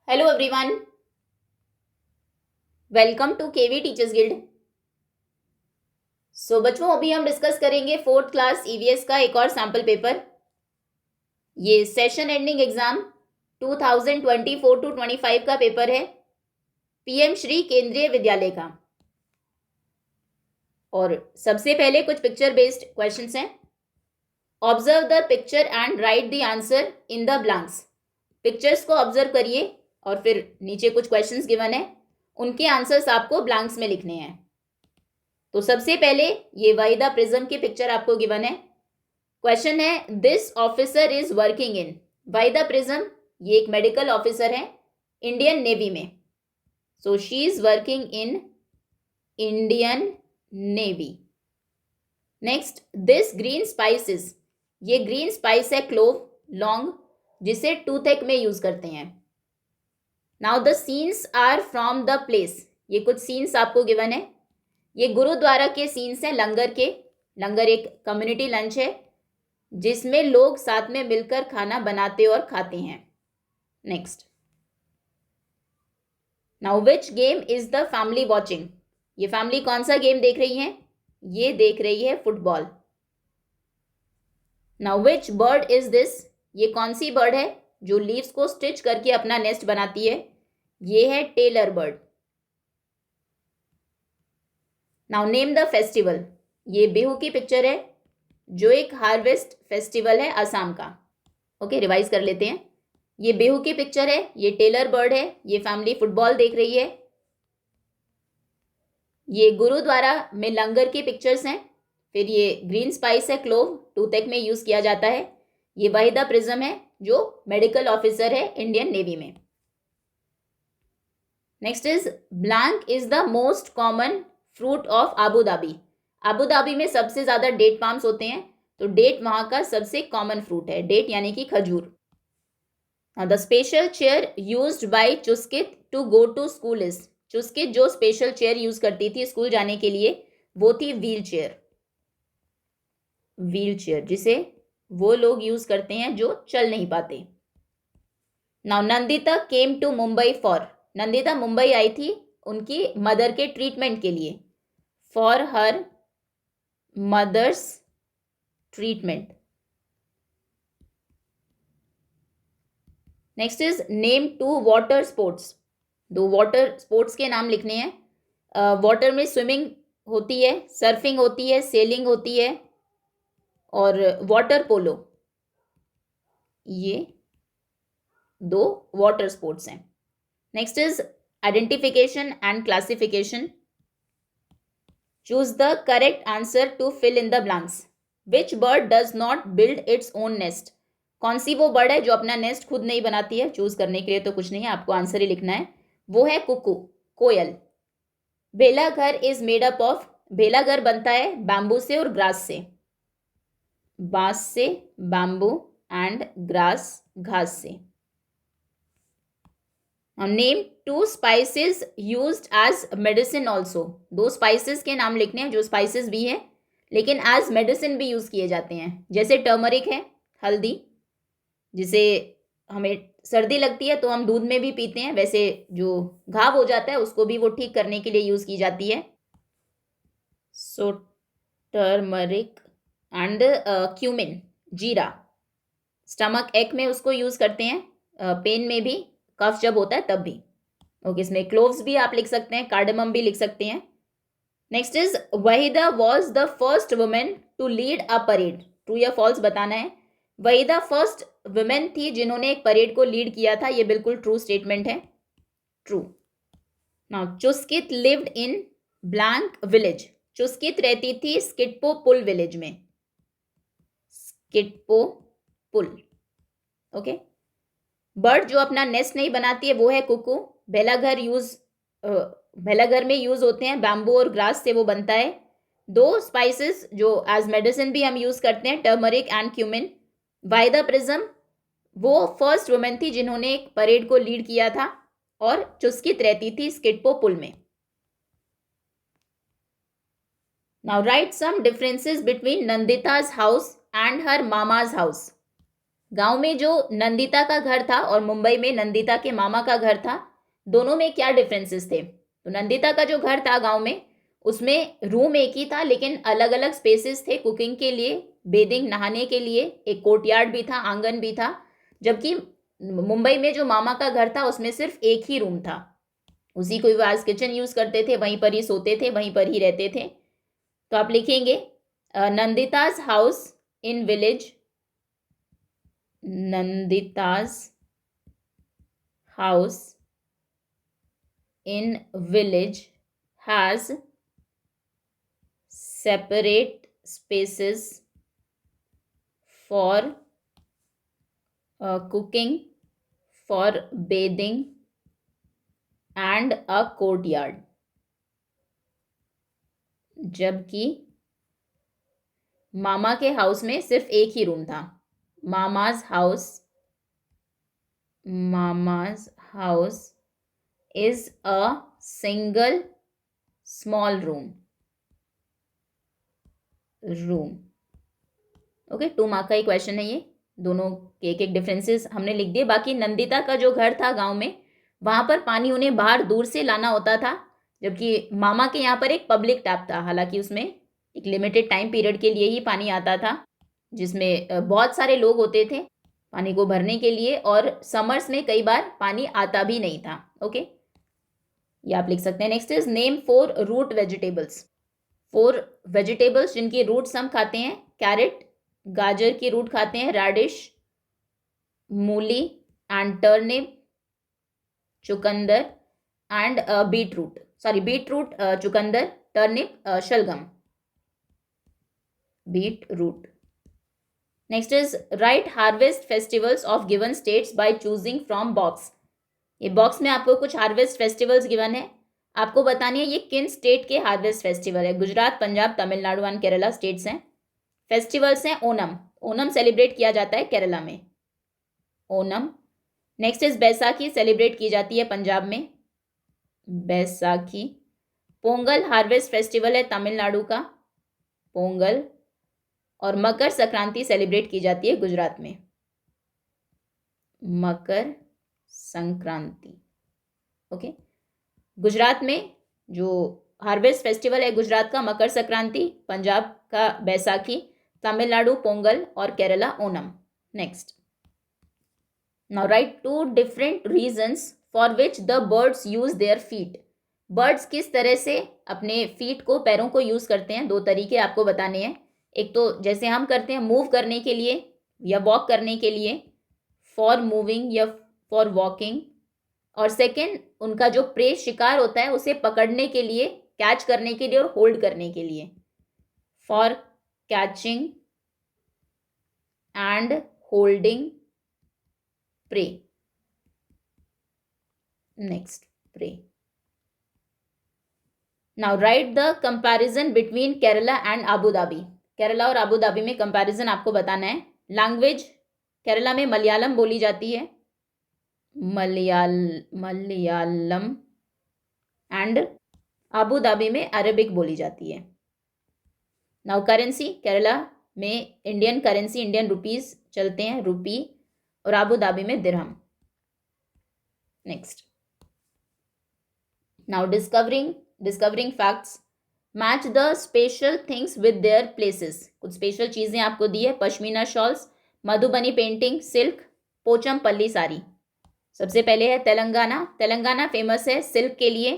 Hello everyone, welcome to KV teachers guild. So बच्चों, अभी हम डिस्कस करेंगे फोर्थ क्लास ईवीएस का एक और सैम्पल पेपर। ये सेशन एंडिंग एग्जाम 2024 टू 25 का पेपर है, पीएम श्री केंद्रीय विद्यालय का। और सबसे पहले कुछ पिक्चर बेस्ड क्वेश्चंस हैं। Observe the picture and right the answer in the blanks. Pictures को ऑब्जर्व करिए और फिर नीचे कुछ क्वेश्चंस गिवन है, उनके आंसर्स आपको ब्लैंक्स में लिखने हैं। तो सबसे पहले ये वाहिदा प्रिज्म की पिक्चर आपको गिवन है। क्वेश्चन है, this officer is working in. Waheeda Prism ये एक मेडिकल ऑफिसर है इंडियन नेवी में। So she is working in Indian Navy. Next, this green spices. ये ग्रीन स्पाइस है क्लोव, लौंग, जिसे टूथेक में यूज करते हैं। Now the scenes are from the place. ये कुछ सीन्स आपको गिवन है। ये गुरुद्वारा के सीन्स हैं, लंगर के। लंगर एक कम्युनिटी लंच है जिसमें लोग साथ में मिलकर खाना बनाते और खाते हैं। Next, now which game is the family watching. ये फैमिली कौन सा गेम देख रही है? ये देख रही है football. Now which bird is this. ये कौन सी बर्ड है जो लीव्स को स्टिच करके अपना नेस्ट बनाती है? ये है tailor bird. Now name the festival. ये बिहू की पिक्चर है जो एक हार्वेस्ट फेस्टिवल है असम का। ओके, रिवाइज कर लेते हैं। ये बिहू की पिक्चर है, ये टेलर बर्ड है, ये फैमिली फुटबॉल देख रही है, ये गुरुद्वारा में लंगर की पिक्चर्स हैं, फिर ये ग्रीन स्पाइस है क्लोव, टूथेक में यूज किया जाता है, ये वाहिदा प्रिज्म है जो मेडिकल ऑफिसर है इंडियन नेवी में। Next is blank is the most common fruit of Abu Dhabi. Abu Dhabi में सबसे ज्यादा डेट पाम्स होते हैं, तो डेट वहां का सबसे कॉमन फ्रूट है, डेट यानी कि खजूर। The special chair used by Chuskit to go to school is. Chuskit जो स्पेशल चेयर यूज करती थी स्कूल जाने के लिए वो थी व्हील चेयर। व्हील चेयर जिसे वो लोग यूज करते हैं जो चल नहीं पाते। Now Nandita came to Mumbai for. Nandita Mumbai आई थी उनकी मदर के ट्रीटमेंट के लिए, for her mother's treatment. Next is name two water sports. दो वाटर स्पोर्ट्स के नाम लिखने हैं। वाटर में स्विमिंग होती है, सर्फिंग होती है, सेलिंग होती है और वाटर पोलो। ये दो वाटर स्पोर्ट्स हैं। Next is identification and classification. Choose the correct answer to fill in the blanks. Which bird does not build its own nest. कौन सी वो बर्ड है जो अपना नेस्ट खुद नहीं बनाती है? चूज करने के लिए तो कुछ नहीं है, आपको आंसर ही लिखना है। वो है कुकू, कोयल। बेला घर इज मेड अप ऑफ। बेला घर बनता है बैम्बू से और ग्रास से। बांस से, बैम्बू एंड ग्रास, घास से। Name two spices used as medicine also. दो स्पाइसेस के नाम लिखने हैं जो स्पाइसेस भी हैं लेकिन एज मेडिसिन भी यूज किए जाते हैं। जैसे टर्मरिक है, हल्दी, जिसे हमें सर्दी लगती है तो हम दूध में भी पीते हैं, वैसे जो घाव हो जाता है उसको भी वो ठीक करने के लिए यूज की जाती है। सो टर्मरिक एंड क्यूमिन, जीरा, स्टमक एक में उसको यूज करते हैं, पेन में भी, कफ जब होता है तब भी। ओके, इसमें क्लोव्स भी आप लिख सकते हैं, कार्डमम भी लिख सकते हैं। Next is Waheeda was the first women to lead a parade. True या फॉल्स बताना है। वहीदा फर्स्ट वुमेन थी जिन्होंने एक परेड को लीड किया था, ये बिल्कुल ट्रू स्टेटमेंट है, true. Now Chuskit lived in blank village. Chuskit रहती थी स्किटपो पुल विलेज में। स्किटपो पुल। ओके, बर्ड जो अपना नेस्ट नहीं बनाती है वो है कुकू। बेलाघर में यूज होते हैं बैम्बू और ग्रास से वो बनता है। दो स्पाइसेस जो एज मेडिसिन भी हम यूज करते हैं, turmeric and cumin. Waheeda prism वो फर्स्ट वुमेन थी जिन्होंने एक परेड को लीड किया था और चुस्कित रहती थी स्किटपो पुल में। Now write some differences between Nandita's house and her mama's house. गांव में जो नंदिता का घर था और मुंबई में नंदिता के मामा का घर था, दोनों में क्या डिफरेंसेस थे? तो नंदिता का जो घर था गांव में, उसमें रूम एक ही था लेकिन अलग अलग स्पेसेस थे कुकिंग के लिए, बेदिंग नहाने के लिए, एक कोर्टयार्ड भी था, आंगन भी था। जबकि मुंबई में जो मामा का घर था उसमें सिर्फ एक ही रूम था, उसी को वो एज किचन यूज करते थे, वहीं पर ही सोते थे, वहीं पर ही रहते थे। तो आप लिखेंगे Nandita's house in village, Nandita's house in village has separate spaces for cooking, for bathing and a courtyard. जबकि मामा के हाउस में सिर्फ एक ही रूम था। Mama's house, mama's house is a single small room. Okay, 2 mark का ही क्वेश्चन है ये। दोनों के एक एक डिफरेंसेस हमने लिख दिए। बाकी नंदिता का जो घर था गांव में, वहां पर पानी उन्हें बाहर दूर से लाना होता था, जबकि मामा के यहाँ पर एक पब्लिक टैप था। हालांकि उसमें एक लिमिटेड टाइम पीरियड के लिए ही पानी आता था, जिसमें बहुत सारे लोग होते थे पानी को भरने के लिए, और समर्स में कई बार पानी आता भी नहीं था। ओके, ये आप लिख सकते हैं। Next is name 4 root vegetables. 4 vegetables जिनकी रूट्स हम खाते हैं। कैरेट, गाजर की रूट खाते हैं, रेडिश, मूली एंड टर्निप, चुकंदर एंड बीटरूट, सॉरी बीटरूट, चुकंदर, टर्निप, शलगम, beetroot. Next is right harvest festivals of given states by choosing from box. ये बॉक्स में आपको कुछ हार्वेस्ट फेस्टिवल्स गिवन है, आपको बतानी है ये किन स्टेट के हार्वेस्ट फेस्टिवल है। गुजरात, पंजाब, तमिलनाडु एंड केरला स्टेट्स हैं। फेस्टिवल्स हैं ओनम, ओनम सेलिब्रेट किया जाता है केरला में, Onam. Next is Baisakhi, celebrate की जाती है पंजाब में, बैसाखी। पोंगल हार्वेस्ट फेस्टिवल है तमिलनाडु का, पोंगल। और मकर संक्रांति सेलिब्रेट की जाती है गुजरात में, मकर संक्रांति। ओके, गुजरात में जो हार्वेस्ट फेस्टिवल है गुजरात का मकर संक्रांति, पंजाब का बैसाखी, तमिलनाडु पोंगल और Kerala Onam. Next, now right 2 different reasons for which the buds use their feet. Birds किस तरह से अपने फीट को, पैरों को यूज करते हैं, 2 तरीके आपको बताने हैं। एक तो जैसे हम करते हैं मूव करने के लिए या वॉक करने के लिए, फॉर मूविंग या फॉर वॉकिंग, और सेकेंड उनका जो प्रे, शिकार होता है, उसे पकड़ने के लिए, कैच करने के लिए और होल्ड करने के लिए, for catching and holding prey. Next, prey. Now write the comparison between Kerala and Abu Dhabi. Kerala और अबू धाबी में कंपैरिजन आपको बताना है। लैंग्वेज, केरला में मलयालम बोली जाती है, मलयालम, एंड अबू धाबी में अरबिक बोली जाती है। नाउ करेंसी, केरला में इंडियन करेंसी, इंडियन रुपीस चलते हैं, रुपी, और अबू धाबी में dirham. Next, now discovering facts. Match the special things with their places. कुछ स्पेशल चीजें आपको दी है। Pashmina shawls, Madhubani painting, silk, Pochampally sari. सबसे पहले है तेलंगाना। तेलंगाना फेमस है सिल्क के लिए।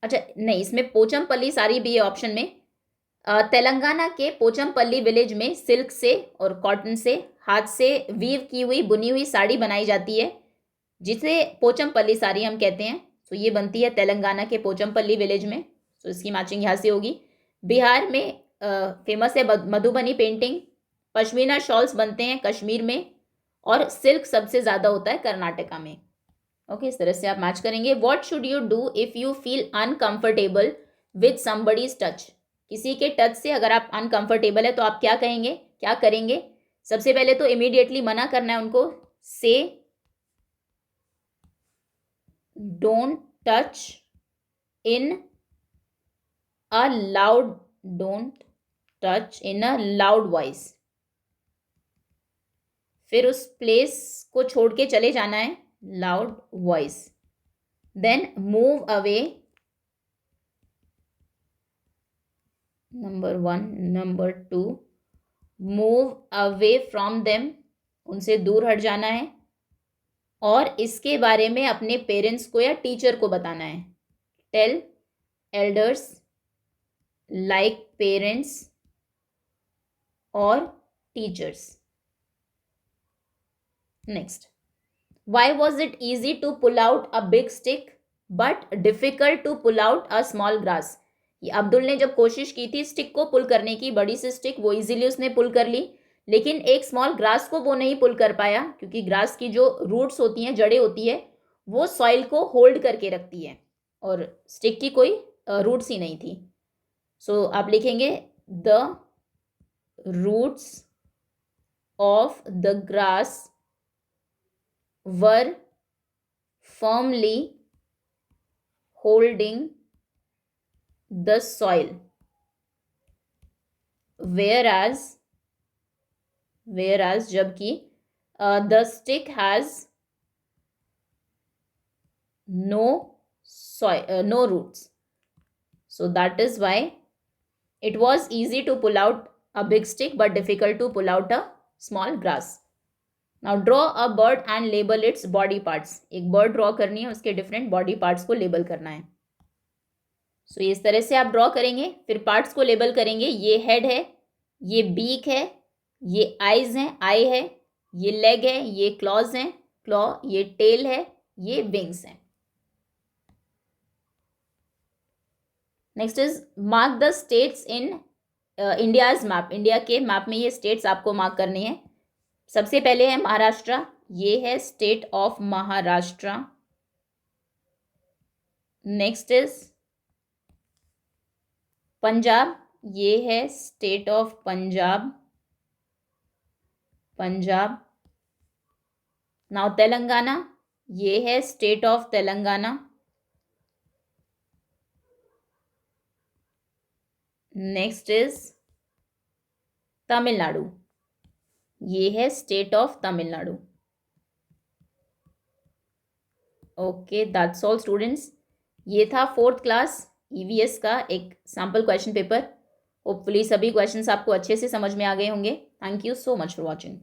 अच्छा नहीं, इसमें पोचमपल्ली साड़ी भी है ऑप्शन में। तेलंगाना के पोचमपल्ली विलेज में सिल्क से और कॉटन से, हाथ से वीव की हुई, बुनी हुई साड़ी बनाई जाती है, जिसे पोचमपल्ली साड़ी हम कहते हैं। तो ये बनती है तेलंगाना के पोचमपल्ली विलेज में, तो इसकी मैचिंग यहाँ से होगी। बिहार में फेमस है मधुबनी पेंटिंग। पश्मीना शॉल्स बनते हैं कश्मीर में, और सिल्क सबसे ज़्यादा होता है कर्नाटका में। ओके, इस तरह से आप मैच करेंगे। What should you do if you feel uncomfortable with somebody's touch. किसी के टच से अगर आप अनकंफर्टेबल है तो आप क्या कहेंगे, क्या करेंगे? सबसे पहले तो इमीडिएटली मना करना है उनको, say don't touch in a loud, don't touch in a loud voice. फिर उस प्लेस को छोड़ के चले जाना है, loud voice. Then move away, number 1. Number 2, move away from them, उनसे दूर हट जाना है. और इसके बारे में अपने पेरेंट्स को या टीचर को बताना है. टेल एल्डर्स लाइक पेरेंट्स और teachers. Next, why was it easy to pull out a big stick but difficult to pull out a small grass. ये अब्दुल ने जब कोशिश की थी स्टिक को पुल करने की, बड़ी सी स्टिक, वो इजीली उसने पुल कर ली, लेकिन एक स्मॉल ग्रास को वो नहीं पुल कर पाया, क्योंकि ग्रास की जो रूट्स होती हैं, जड़ें होती है, वो सॉइल को होल्ड करके रखती है और स्टिक की कोई रूट्स ही नहीं थी. सो आप लिखेंगे the roots of the grass were firmly holding the soil, whereas जबकि the stick has no soil, no roots. So that is why it was easy to pull out a big stick but difficult to pull out a small grass. Now draw a bird and label its body parts. एक bird draw करनी है, उसके different body parts को label करना है. सो इस तरह से आप ड्रॉ करेंगे, फिर पार्ट्स को लेबल करेंगे. ये हेड है, ये बीक है, ये आईज हैं, आई है, ये लेग है, ये क्लॉज हैं, क्लॉ, ये टेल है, ये विंग्स हैं. Next is mark the states in India's map. India के मैप में ये स्टेट्स आपको मार्क करने हैं. सबसे पहले है महाराष्ट्र, ये है state of Maharashtra. Next is Punjab, ये है state of Punjab. Now Telangana, ये है state of Telangana. Next is Tamil Nadu, ये है state of Tamil Nadu. Okay, that's all students. ये था 4th क्लास EVS का एक सैम्पल क्वेश्चन पेपर. होपफुली सभी क्वेश्चंस आपको अच्छे से समझ में आ गए होंगे. Thank you so much for watching.